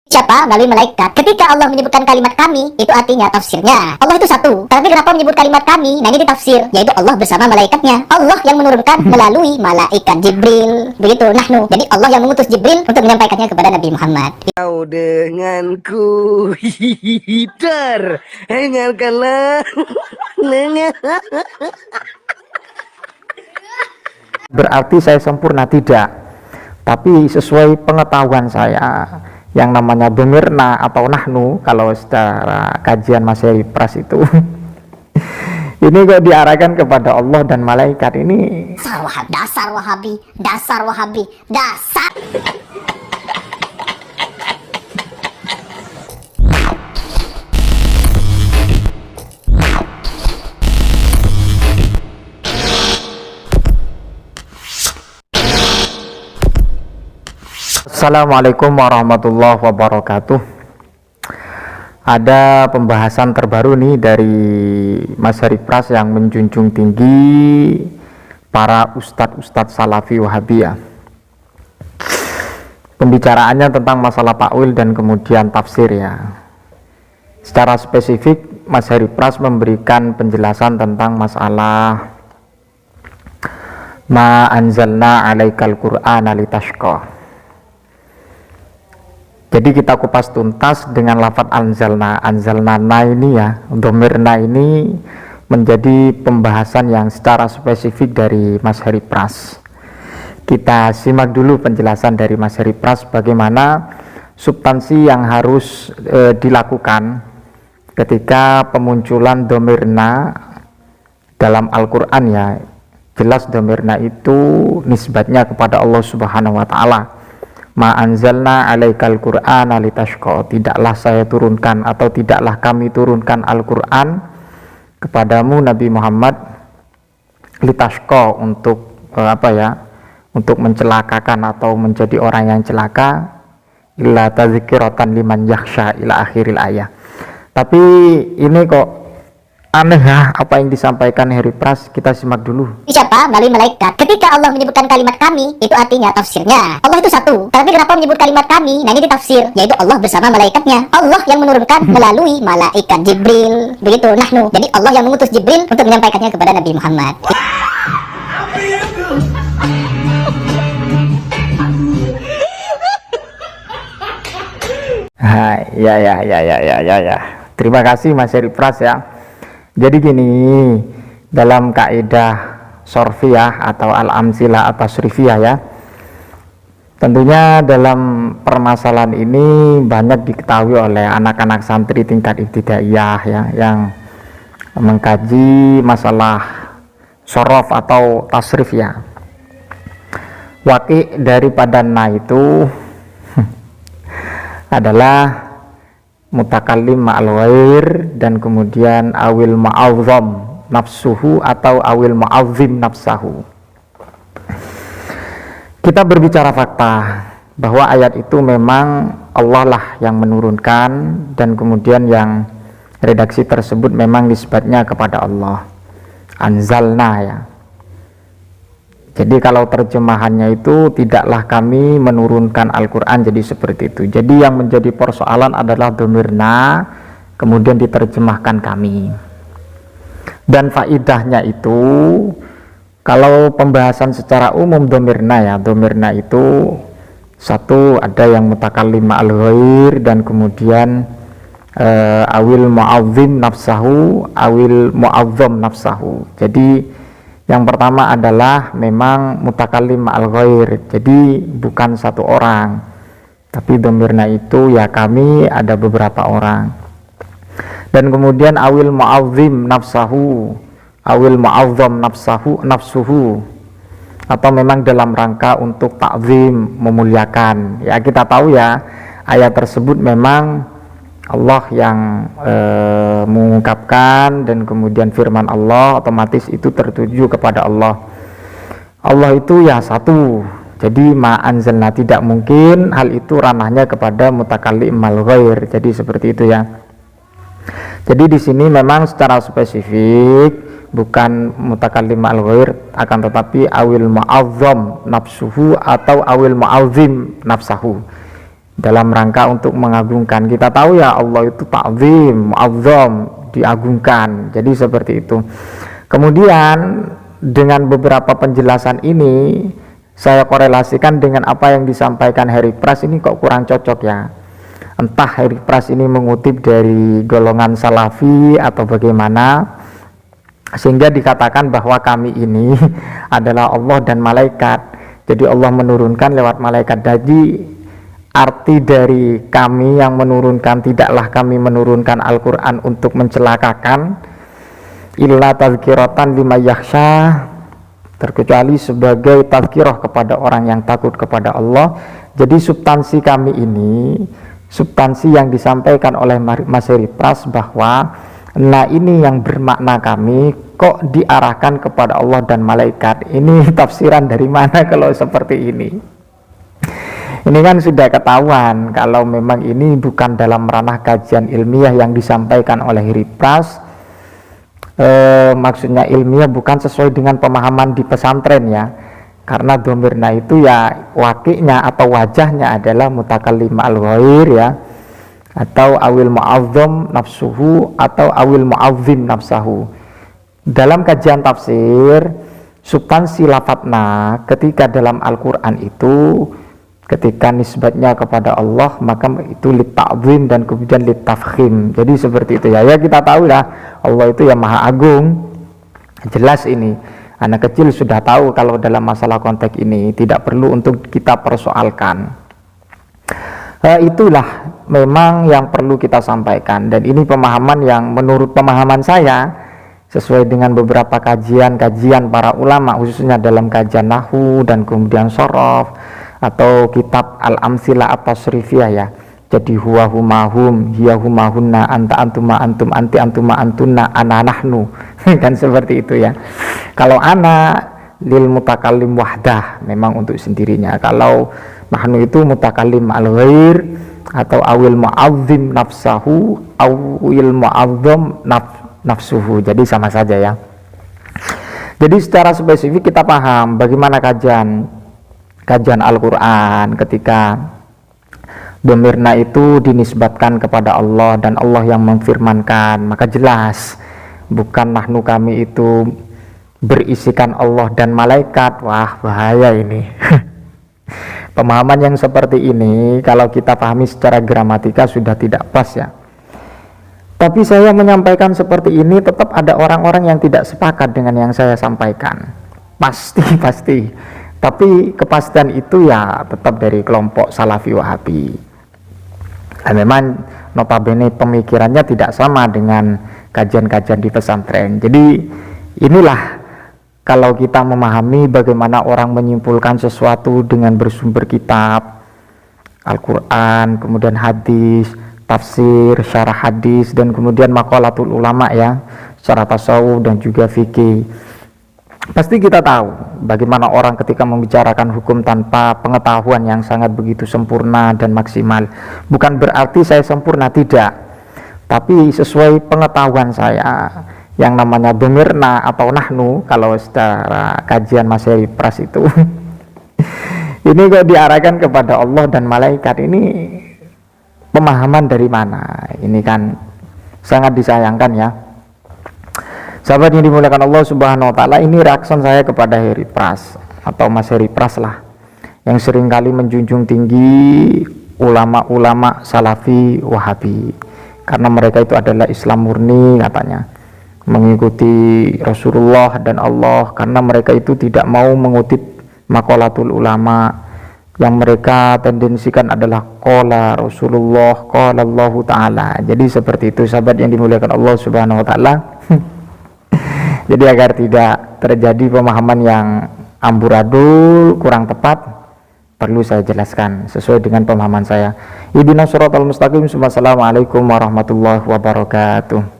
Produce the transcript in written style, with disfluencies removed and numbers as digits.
Siapa? Melalui malaikat. Ketika Allah menyebutkan kalimat kami, itu artinya tafsirnya Allah itu satu. Tapi kenapa menyebut kalimat kami? Nah, ini ditafsir, yaitu Allah bersama malaikatnya. Allah yang menurunkan melalui malaikat Jibril. Begitu, nahnu. Jadi Allah yang mengutus Jibril untuk menyampaikannya kepada Nabi Muhammad. Kau denganku hitar, dengarkanlah. Berarti saya sempurna? Tidak, tapi sesuai pengetahuan saya, yang namanya bemirna atau nahnu kalau secara kajian Mas Heri Pras itu ini kok diarahkan kepada Allah dan malaikat. Ini Dasar Wahabi, dasar Wahabi, dasar. Assalamualaikum warahmatullahi wabarakatuh. Ada pembahasan terbaru nih dari Mas Heri Pras yang menjunjung tinggi para ustadz-ustadz salafi wahabiyah. Pembicaraannya tentang masalah takwil dan kemudian tafsir ya. Secara spesifik Mas Heri Pras memberikan penjelasan tentang masalah ma anzalna alaikal qur'ana litashqa. Jadi kita kupas tuntas dengan lafadz anzalna. Anzalna ini ya, domirna ini menjadi pembahasan yang secara spesifik dari Mas Heri Pras. Kita simak dulu penjelasan dari Mas Heri Pras bagaimana substansi yang harus dilakukan ketika pemunculan domirna dalam Al-Quran ya. Jelas domirna itu nisbatnya kepada Allah Subhanahu wa Ta'ala. Ma anzalna alaikal qur'ana litashqa, tidaklah saya turunkan atau tidaklah kami turunkan Al-Qur'an kepadamu Nabi Muhammad litashqa, untuk untuk mencelakakan atau menjadi orang yang celaka, illa tazkiratan liman yakhsha ila akhiril ayah. Tapi ini kok aneh ya apa yang disampaikan Heri Pras. Kita simak dulu. Siapa? Melalui malaikat. Ketika Allah menyebutkan kalimat kami, itu artinya tafsirnya Allah itu satu. Tapi kenapa menyebut kalimat kami? Nah, ini ditafsir, yaitu Allah bersama malaikatnya. Allah yang menurunkan melalui malaikat Jibril. Begitu, nahnu. Jadi Allah yang mengutus Jibril untuk menyampaikannya kepada Nabi Muhammad. Ya. Terima kasih Mas Heri Pras ya. Jadi gini, dalam kaidah sorfiyah atau al-amsilah atau tasrifiyah ya, tentunya dalam permasalahan ini banyak diketahui oleh anak-anak santri tingkat ibtidaiyah ya, yang mengkaji masalah sorof atau tasrif ya. Waki daripada na itu adalah mutakallim ma'al ghair dan kemudian awil ma'azzam nafsuhu atau awil ma'azzim nafsahu. Kita berbicara fakta bahwa ayat itu memang Allah lah yang menurunkan dan kemudian yang redaksi tersebut memang nisbatnya kepada Allah. Anzalna ya. Jadi kalau terjemahannya itu tidaklah kami menurunkan Al-Quran, jadi seperti itu. Jadi yang menjadi persoalan adalah domirna kemudian diterjemahkan kami. Dan faidahnya itu kalau pembahasan secara umum domirna ya, domirna itu satu, ada yang mutakallim ma'al ghair dan kemudian awil mu'azzim nafsahu awil mu'azzam nafsahu. Jadi yang pertama adalah memang mutakallim ma'al ghair, jadi bukan satu orang, tapi domirna itu ya kami, ada beberapa orang. Dan kemudian awil mu'azzim nafsahu awil mu'azzam nafsuhu, atau memang dalam rangka untuk ta'zim, memuliakan ya. Kita tahu ya ayat tersebut memang Allah yang mengungkapkan, dan kemudian firman Allah otomatis itu tertuju kepada Allah. Allah itu ya satu, jadi ma anzalna, tidak mungkin hal itu ranahnya kepada mutakallim mal ghair, jadi seperti itu ya. Jadi di sini memang secara spesifik bukan mutakallim mal ghair, akan tetapi awil mu'azzam nafsuhu atau awil mu'azzim nafsahu. dalam rangka untuk mengagungkan. Kita tahu ya Allah itu ta'zim, mu'azzam, diagungkan. Jadi seperti itu. Kemudian dengan beberapa penjelasan ini saya korelasikan dengan apa yang disampaikan Harry Pras, ini kok kurang cocok ya. Entah Harry Pras ini mengutip dari golongan Salafi atau bagaimana, sehingga dikatakan bahwa kami ini adalah Allah dan malaikat. Jadi Allah menurunkan lewat malaikat. Jadi arti dari kami yang menurunkan, tidaklah kami menurunkan Al-Quran untuk mencelakakan, illa tazkiratan lima yakhsha, terkecuali sebagai tazkirah kepada orang yang takut kepada Allah. Jadi substansi kami ini, substansi yang disampaikan oleh Mas Heri Pras bahwa nah ini yang bermakna kami kok diarahkan kepada Allah dan malaikat. Ini tafsiran dari mana kalau seperti ini? Ini kan sudah ketahuan kalau memang ini bukan dalam ranah kajian ilmiah yang disampaikan oleh Heri Pras. Maksudnya ilmiah bukan sesuai dengan pemahaman di pesantren ya, karena domirna itu ya wakilnya atau wajahnya adalah mutakallim al-ghair ya, atau awil mu'azzam nafsuhu atau awil mu'azzim nafsahu. Dalam kajian tafsir, substansi lafadzna ketika dalam Al-Quran itu ketika nisbatnya kepada Allah maka itu litta'zim dan kemudian littafkhim. Jadi seperti itu ya. Ya kita tahu lah Allah itu yang maha agung. Jelas ini anak kecil sudah tahu kalau dalam masalah konteks ini tidak perlu untuk kita persoalkan. Itulah memang yang perlu kita sampaikan, dan ini pemahaman yang menurut pemahaman saya sesuai dengan beberapa kajian-kajian para ulama, khususnya dalam kajian nahwu dan kemudian shorof atau kitab al-amsilah at-tasrifiyah ya. Jadi huwa humahum, hiya humahunna, anta antuma antum, anti antuma antunna, ana nahnu. Kan seperti itu ya. Kalau ana lil mutakallim wahdah, memang untuk sendirinya. Kalau nahnu itu mutakallim al-ghair atau awil mu'azzim nafsahu awil mu'azzam nafsuhu. Jadi sama saja ya. Jadi secara spesifik kita paham bagaimana kajian Al-Quran ketika domirna itu dinisbatkan kepada Allah dan Allah yang memfirmankan, maka jelas bukan nahnu kami itu berisikan Allah dan malaikat. Wah, bahaya ini. Pemahaman yang seperti ini kalau kita pahami secara gramatika sudah tidak pas ya. Tapi saya menyampaikan seperti ini tetap ada orang-orang yang tidak sepakat dengan yang saya sampaikan. Pasti. Tapi kepastian itu ya tetap dari kelompok Salafi Wahabi. Nah, memang notabene pemikirannya tidak sama dengan kajian-kajian di pesantren. Jadi inilah kalau kita memahami bagaimana orang menyimpulkan sesuatu dengan bersumber kitab Al-Quran, kemudian hadis, tafsir, syarah hadis, dan kemudian maqalatul ulama ya, secara tasawuf dan juga fikih. Pasti kita tahu bagaimana orang ketika membicarakan hukum tanpa pengetahuan yang sangat begitu sempurna dan maksimal. Bukan berarti saya sempurna, tidak, tapi sesuai pengetahuan saya yang namanya domirna atau nahnu kalau secara kajian Mas Heri Pras itu ini kok diarahkan kepada Allah dan malaikat. Ini pemahaman dari mana? Ini kan sangat disayangkan ya. Sahabat yang dimuliakan Allah Subhanahu wa taala, ini reaction saya kepada Heri Pras atau Mas Heri Pras lah, yang seringkali menjunjung tinggi ulama-ulama Salafi Wahabi, karena mereka itu adalah Islam murni katanya, mengikuti Rasulullah dan Allah, karena mereka itu tidak mau mengutip maqalatul ulama. Yang mereka tendensikan adalah qala Rasulullah, qala Allah taala. Jadi seperti itu sahabat yang dimuliakan Allah Subhanahu wa taala. Jadi agar tidak terjadi pemahaman yang amburadul, kurang tepat, perlu saya jelaskan sesuai dengan pemahaman saya. Ihdinas siratal mustaqim. Wassalamualaikum warahmatullahi wabarakatuh.